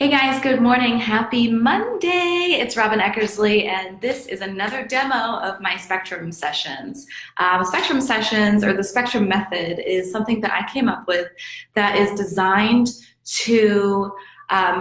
Hey guys, good morning. Happy Monday. It's Robyn Eckersley, and this is another demo of my spectrum sessions. Spectrum sessions, or the spectrum method, is something that I came up with that is designed to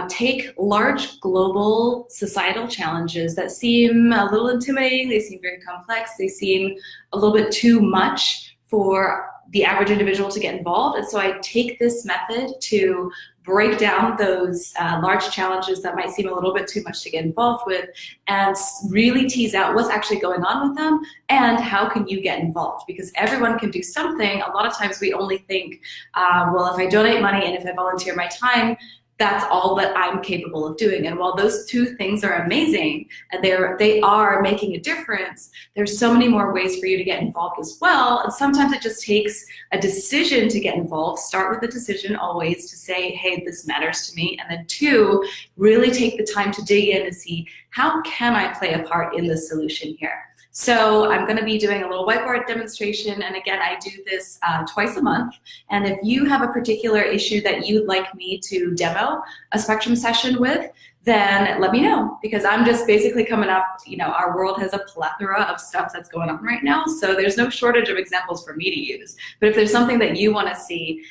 take large global societal challenges that seem a little intimidating, they seem very complex, they seem a little bit too much for the average individual to get involved. And so I take this method to break down those large challenges that might seem a little bit too much to get involved with and really tease out what's actually going on with them and how can you get involved, because everyone can do something. A lot of times we only think, well, if I donate money and if I volunteer my time, that's all that I'm capable of doing. And while those two things are amazing and they are making a difference, there's so many more ways for you to get involved as well. And sometimes it just takes a decision to get involved. Start with the decision always to say, hey, this matters to me. And then two, really take the time to dig in and see, how can I play a part in the solution here? So I'm going to be doing a little whiteboard demonstration, and again, I do this twice a month. And if you have a particular issue that you'd like me to demo a spectrum session with, then let me know, because I'm just basically coming up, our world has a plethora of stuff that's going on right now, so there's no shortage of examples for me to use. But if there's something that you want to see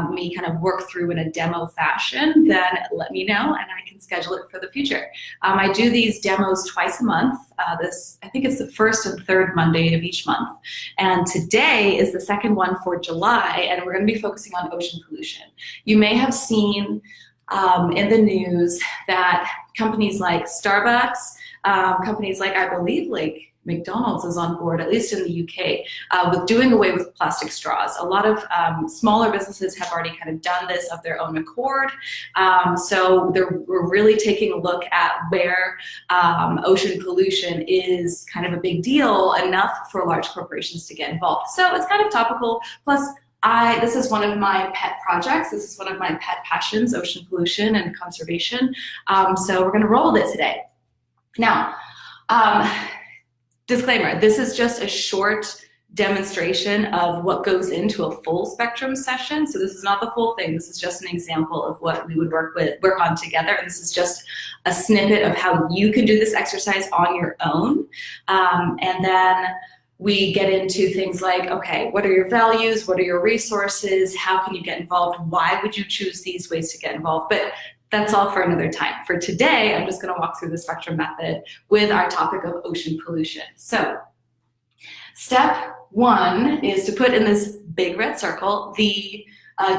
me kind of work through in a demo fashion, then let me know and I can schedule it for the future. I do these demos twice a month. I think it's the first and third Monday of each month. And today is the second one for July, and we're going to be focusing on ocean pollution. You may have seen in the news that companies like Starbucks, companies like, I believe, like McDonald's is on board, at least in the UK, with doing away with plastic straws. A lot of smaller businesses have already kind of done this of their own accord. So we're really taking a look at where ocean pollution is kind of a big deal enough for large corporations to get involved. So it's kind of topical. Plus, this is one of my pet projects. This is one of my pet passions, ocean pollution and conservation. So we're going to roll with it today. Now, disclaimer, this is just a short demonstration of what goes into a full spectrum session. So this is not the full thing. This is just an example of what we would work on together. And this is just a snippet of how you can do this exercise on your own. And then we get into things like, okay, what are your values? What are your resources? How can you get involved? Why would you choose these ways to get involved? But that's all for another time. For today, I'm just going to walk through the spectrum method with our topic of ocean pollution. So step one is to put in this big red circle the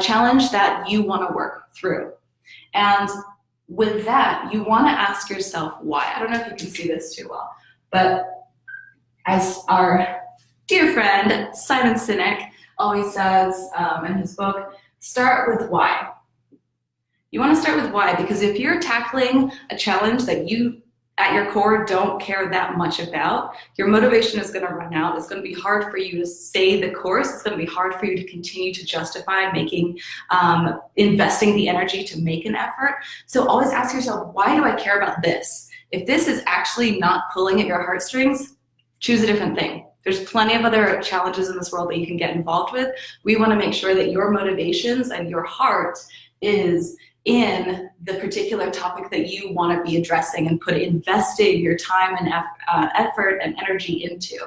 challenge that you want to work through. And with that, you want to ask yourself why. I don't know if you can see this too well, but as our dear friend Simon Sinek always says in his book, start with why. You want to start with why, because if you're tackling a challenge that you at your core don't care that much about, your motivation is going to run out. It's going to be hard for you to stay the course. It's going to be hard for you to continue to justify investing the energy to make an effort. So always ask yourself, why do I care about this? If this is actually not pulling at your heartstrings, choose a different thing. There's plenty of other challenges in this world that you can get involved with. We want to make sure that your motivations and your heart is in the particular topic that you want to be addressing and investing your time and effort and energy into.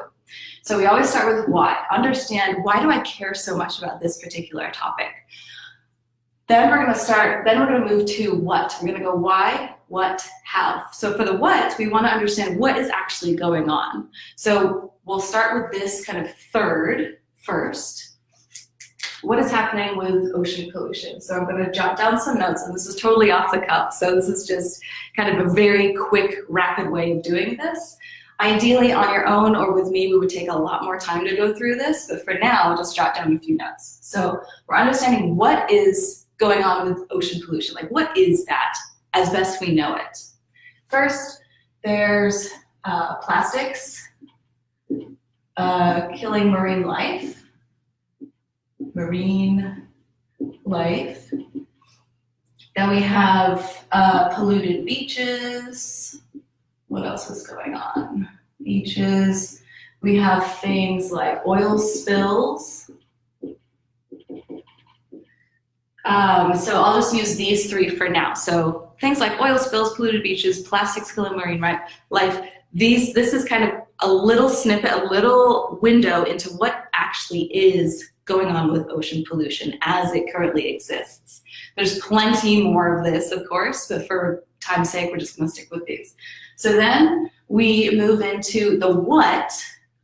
So we always start with why. Understand, why do I care so much about this particular topic? Then we're going to move to what. We're going to go why, what, how. So for the what, we want to understand what is actually going on. So we'll start with this kind of third first. What is happening with ocean pollution? So I'm going to jot down some notes, and this is totally off the cuff. So this is just kind of a very quick, rapid way of doing this. Ideally, on your own or with me, we would take a lot more time to go through this, but for now, I'll just jot down a few notes. So we're understanding what is going on with ocean pollution. Like, what is that as best we know it? First, there's plastics killing marine life. Then we have polluted beaches. What else is going on? Beaches. We have things like oil spills. So I'll just use these three for now. So things like oil spills, polluted beaches, plastics killing marine life. This is kind of a little snippet, a little window into what actually is going on with ocean pollution as it currently exists. There's plenty more of this, of course, but for time's sake, we're just going to stick with these. So then we move into the what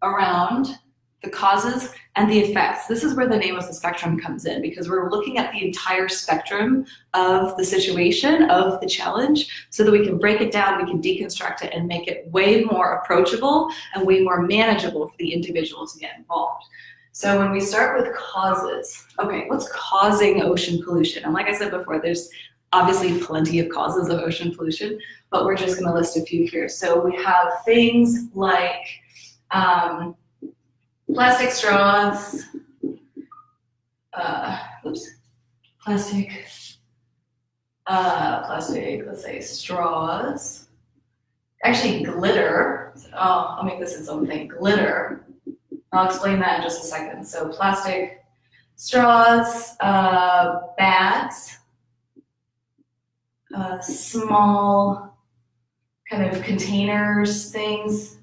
around the causes and the effects. This is where the name of the spectrum comes in, because we're looking at the entire spectrum of the situation, of the challenge, so that we can break it down, we can deconstruct it, and make it way more approachable and way more manageable for the individual to get involved. So when we start with causes, okay, what's causing ocean pollution? And like I said before, there's obviously plenty of causes of ocean pollution, but we're just going to list a few here. So we have things like plastic straws, let's say straws. Actually, glitter. I'll make this its own thing. Glitter. I'll explain that in just a second. So plastic straws, bags, small kind of containers, things.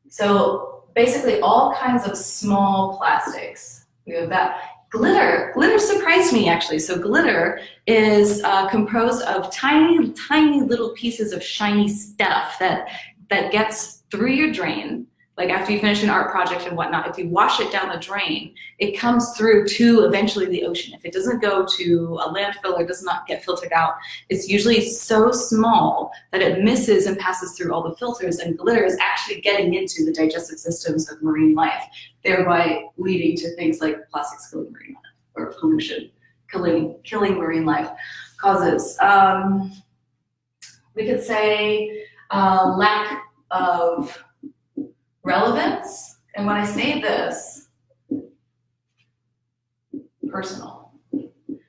So basically all kinds of small plastics. We have that. Glitter surprised me actually. So glitter is composed of tiny, tiny little pieces of shiny stuff that gets through your drain. Like after you finish an art project and whatnot, if you wash it down the drain, it comes through to eventually the ocean. If it doesn't go to a landfill or does not get filtered out, it's usually so small that it misses and passes through all the filters, and glitter is actually getting into the digestive systems of marine life, thereby leading to things like plastics killing marine life, or pollution killing marine life causes. We could say lack of relevance, and when I say this, personal.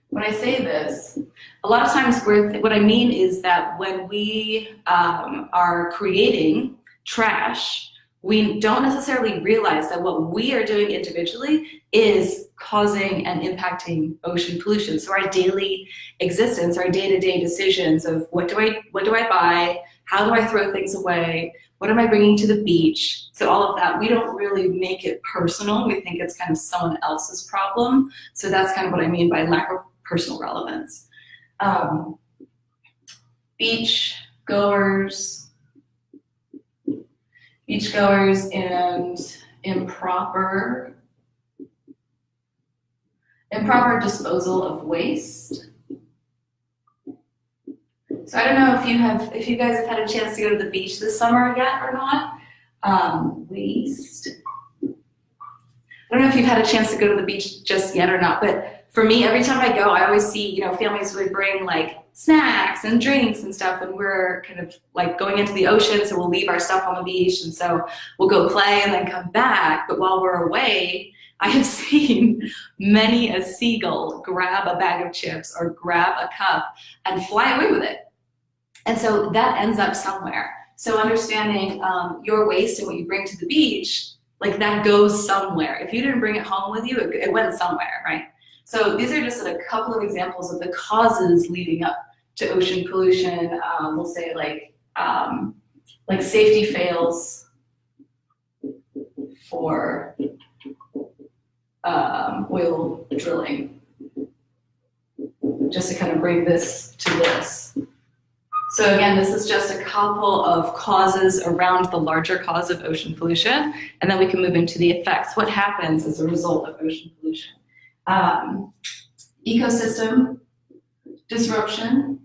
When I say this, a lot of times what I mean is that when we are creating trash, we don't necessarily realize that what we are doing individually is causing and impacting ocean pollution. So our daily existence, our day-to-day decisions of what do I buy, how do I throw things away, what am I bringing to the beach? So all of that, we don't really make it personal. We think it's kind of someone else's problem. So that's kind of what I mean by lack of personal relevance. Beachgoers and improper disposal of waste. So I don't know if you guys have had a chance to go to the beach this summer yet or not. Waste. I don't know if you've had a chance to go to the beach just yet or not, but for me, every time I go, I always see, families would bring like snacks and drinks and stuff when we're kind of like going into the ocean, so we'll leave our stuff on the beach, and so we'll go play and then come back. But while we're away, I have seen many a seagull grab a bag of chips or grab a cup and fly away with it. And so that ends up somewhere. So understanding your waste and what you bring to the beach, like that goes somewhere. If you didn't bring it home with you, it went somewhere, right? So these are just a couple of examples of the causes leading up to ocean pollution. We'll say like safety fails for oil drilling, just to kind of bring this to this. So again, this is just a couple of causes around the larger cause of ocean pollution, and then we can move into the effects. What happens as a result of ocean pollution? Ecosystem disruption.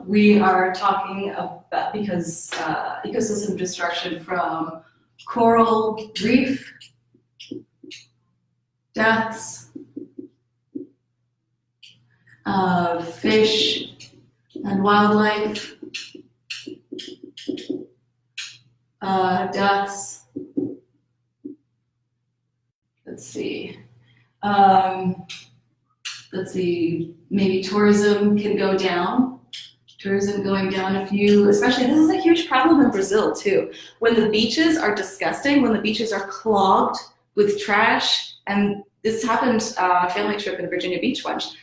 We are talking about, because ecosystem destruction from coral reef deaths, fish and wildlife deaths. Let's see, maybe tourism can go down Tourism going down a few, especially this is a huge problem in Brazil too. When the beaches are disgusting, when the beaches are clogged with trash, and this happened on a family trip in Virginia Beach once,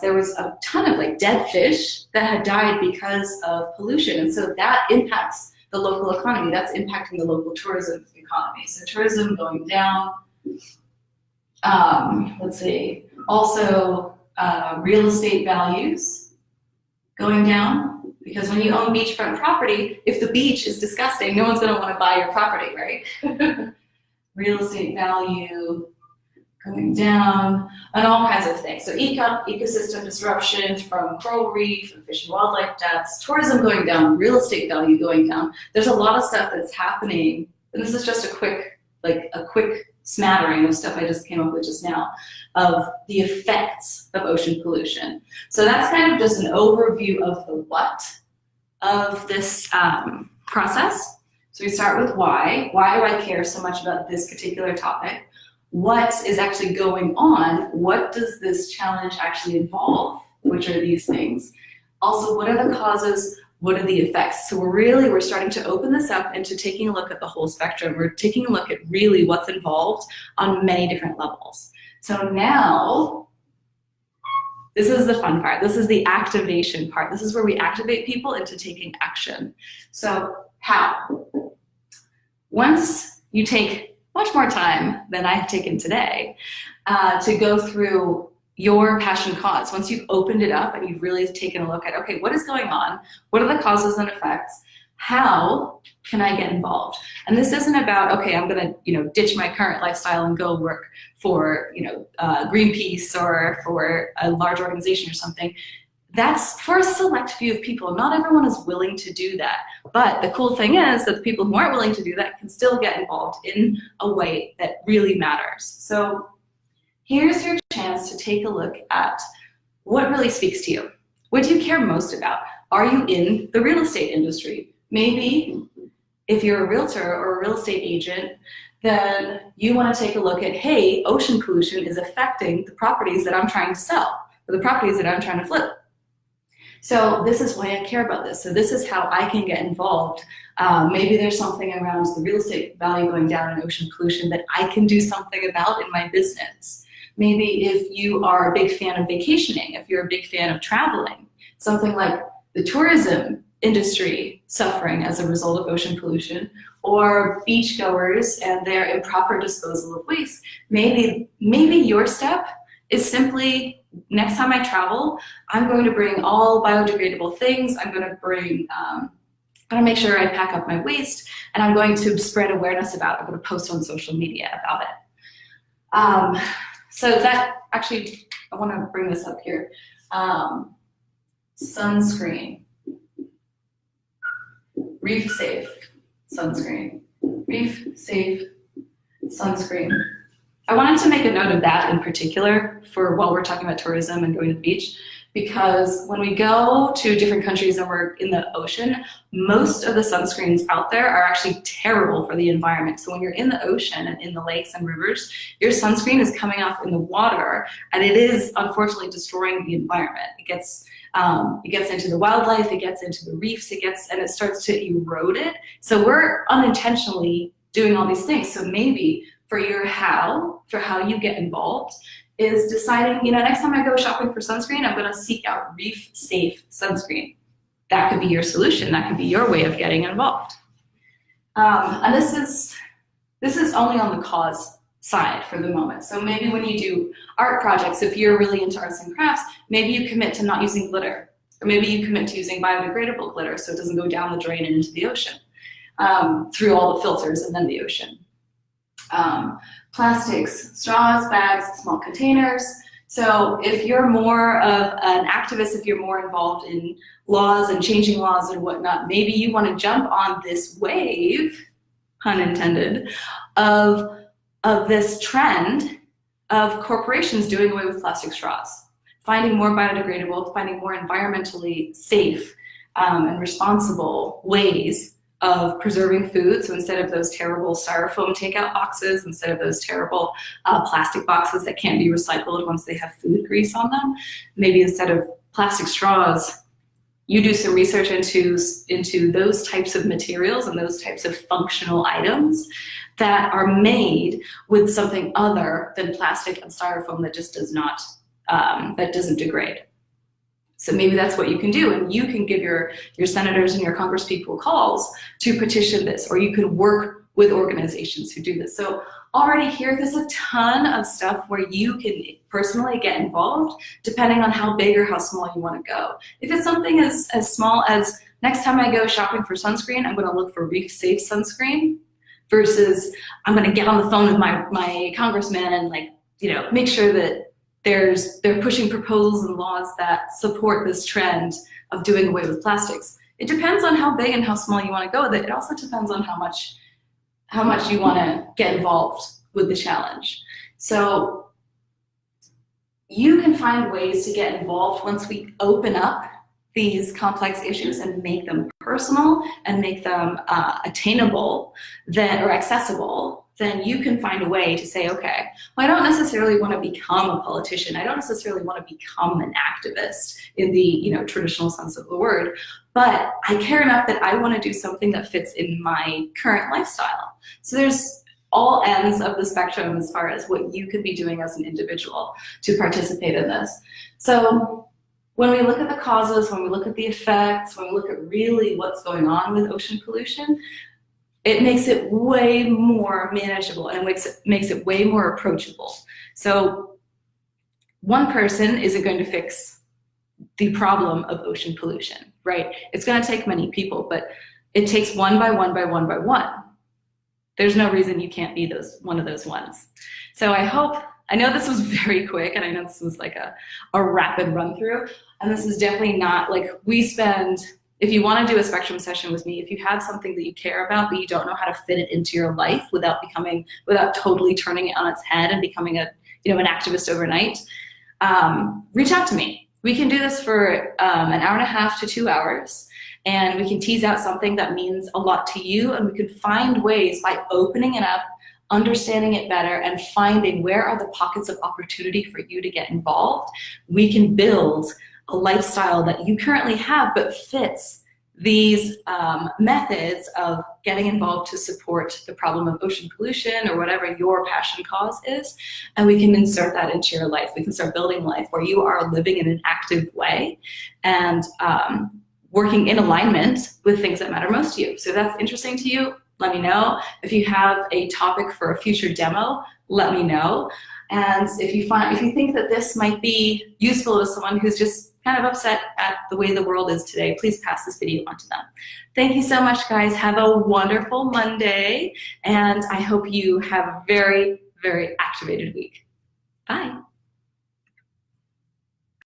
there was a ton of like dead fish that had died because of pollution. And so that impacts the local economy. That's impacting the local tourism economy. So tourism going down. Let's see, also real estate values going down, because when you own beachfront property, if the beach is disgusting, no one's going to want to buy your property, right? Real estate value going down, and all kinds of things. So ecosystem disruptions from coral reef and fish and wildlife deaths, tourism going down, real estate value going down. There's a lot of stuff that's happening, and this is just a quick smattering of stuff I just came up with just now of the effects of ocean pollution. So that's kind of just an overview of the what of this process. So we start with why. Why do I care so much about this particular topic? What is actually going on? What does this challenge actually involve? Which are these things? Also, what are the causes? What are the effects? So we're starting to open this up into taking a look at the whole spectrum. We're taking a look at really what's involved on many different levels. So now, this is the fun part. This is the activation part. This is where we activate people into taking action. So how? Once you take much more time than I've taken today to go through your passion cause, once you've opened it up and you've really taken a look at, okay, what is going on? What are the causes and effects? How can I get involved? And this isn't about, okay, I'm gonna, ditch my current lifestyle and go work for, Greenpeace or for a large organization or something. That's for a select few of people. Not everyone is willing to do that. But the cool thing is that the people who aren't willing to do that can still get involved in a way that really matters. So here's your chance to take a look at what really speaks to you. What do you care most about? Are you in the real estate industry? Maybe if you're a realtor or a real estate agent, then you want to take a look at, hey, ocean pollution is affecting the properties that I'm trying to sell, or the properties that I'm trying to flip. So this is why I care about this. So this is how I can get involved. Maybe there's something around the real estate value going down in ocean pollution that I can do something about in my business. Maybe if you are a big fan of vacationing, if you're a big fan of traveling, something like the tourism industry suffering as a result of ocean pollution, or beachgoers and their improper disposal of waste. Maybe your step is simply, next time I travel, I'm going to bring all biodegradable things. I'm going to make sure I pack up my waste, and I'm going to spread awareness about it. I'm going to post on social media about it. So that actually, I want to bring this up here. Sunscreen. Reef safe sunscreen. Reef safe sunscreen. I wanted to make a note of that in particular for while we're talking about tourism and going to the beach, because when we go to different countries and we're in the ocean, most of the sunscreens out there are actually terrible for the environment. So when you're in the ocean and in the lakes and rivers, your sunscreen is coming off in the water, and it is unfortunately destroying the environment. It gets into the wildlife, it gets into the reefs, and it starts to erode it. So we're unintentionally doing all these things. So maybe for how you get involved is deciding, next time I go shopping for sunscreen, I'm going to seek out reef safe sunscreen. That could be your solution. That could be your way of getting involved. And this is only on the cause side for the moment. So maybe when you do art projects, if you're really into arts and crafts, maybe you commit to not using glitter, or maybe you commit to using biodegradable glitter so it doesn't go down the drain and into the ocean through all the filters and then the ocean. Plastics, straws, bags, small containers. So if you're more of an activist, if you're more involved in laws and changing laws and whatnot, maybe you want to jump on this wave, pun intended, of this trend of corporations doing away with plastic straws, finding more biodegradable, finding more environmentally safe and responsible ways of preserving food. So instead of those terrible styrofoam takeout boxes, instead of those terrible plastic boxes that can't be recycled once they have food grease on them, maybe instead of plastic straws, you do some research into those types of materials and those types of functional items that are made with something other than plastic and styrofoam that just does not, that doesn't degrade. So maybe that's what you can do, and you can give your senators and your congresspeople calls to petition this, or you could work with organizations who do this. So already here, there's a ton of stuff where you can personally get involved, depending on how big or how small you want to go. If it's something as small as, next time I go shopping for sunscreen, I'm going to look for reef-safe sunscreen, versus I'm going to get on the phone with my congressman and, like, you know, make sure that they're pushing proposals and laws that support this trend of doing away with plastics. It depends on how big and how small you want to go with it. It also depends on how much you want to get involved with the challenge. So you can find ways to get involved once we open up these complex issues and make them personal and make them attainable or accessible. Then you can find a way to say, okay, well, I don't necessarily want to become a politician. I don't necessarily want to become an activist in the, you know, traditional sense of the word, but I care enough that I want to do something that fits in my current lifestyle. So there's all ends of the spectrum as far as what you could be doing as an individual to participate in this. So when we look at the causes, when we look at the effects, when we look at really what's going on with ocean pollution, it makes it way more manageable, and it makes it way more approachable. So one person isn't going to fix the problem of ocean pollution, right? It's going to take many people, but it takes one by one by one by one. There's no reason you can't be one of those ones. So I know this was very quick, and I know this was like a rapid run through, and this is definitely not like if you want to do a spectrum session with me, if you have something that you care about but you don't know how to fit it into your life without totally turning it on its head and becoming an activist overnight, reach out to me. We can do this for an hour and a half to 2 hours, and we can tease out something that means a lot to you, and we can find ways by opening it up, understanding it better, and finding where are the pockets of opportunity for you to get involved. We can build a lifestyle that you currently have but fits these methods of getting involved to support the problem of ocean pollution or whatever your passion cause is, and we can insert that into your life. We can start building a life where you are living in an active way and working in alignment with things that matter most to you. So if that's interesting to you, let me know. If you have a topic for a future demo, let me know. And if you think that this might be useful to someone who's just kind of upset at the way the world is today, please pass this video on to them. Thank you so much, guys. Have a wonderful Monday, and I hope you have a very, very activated week. Bye.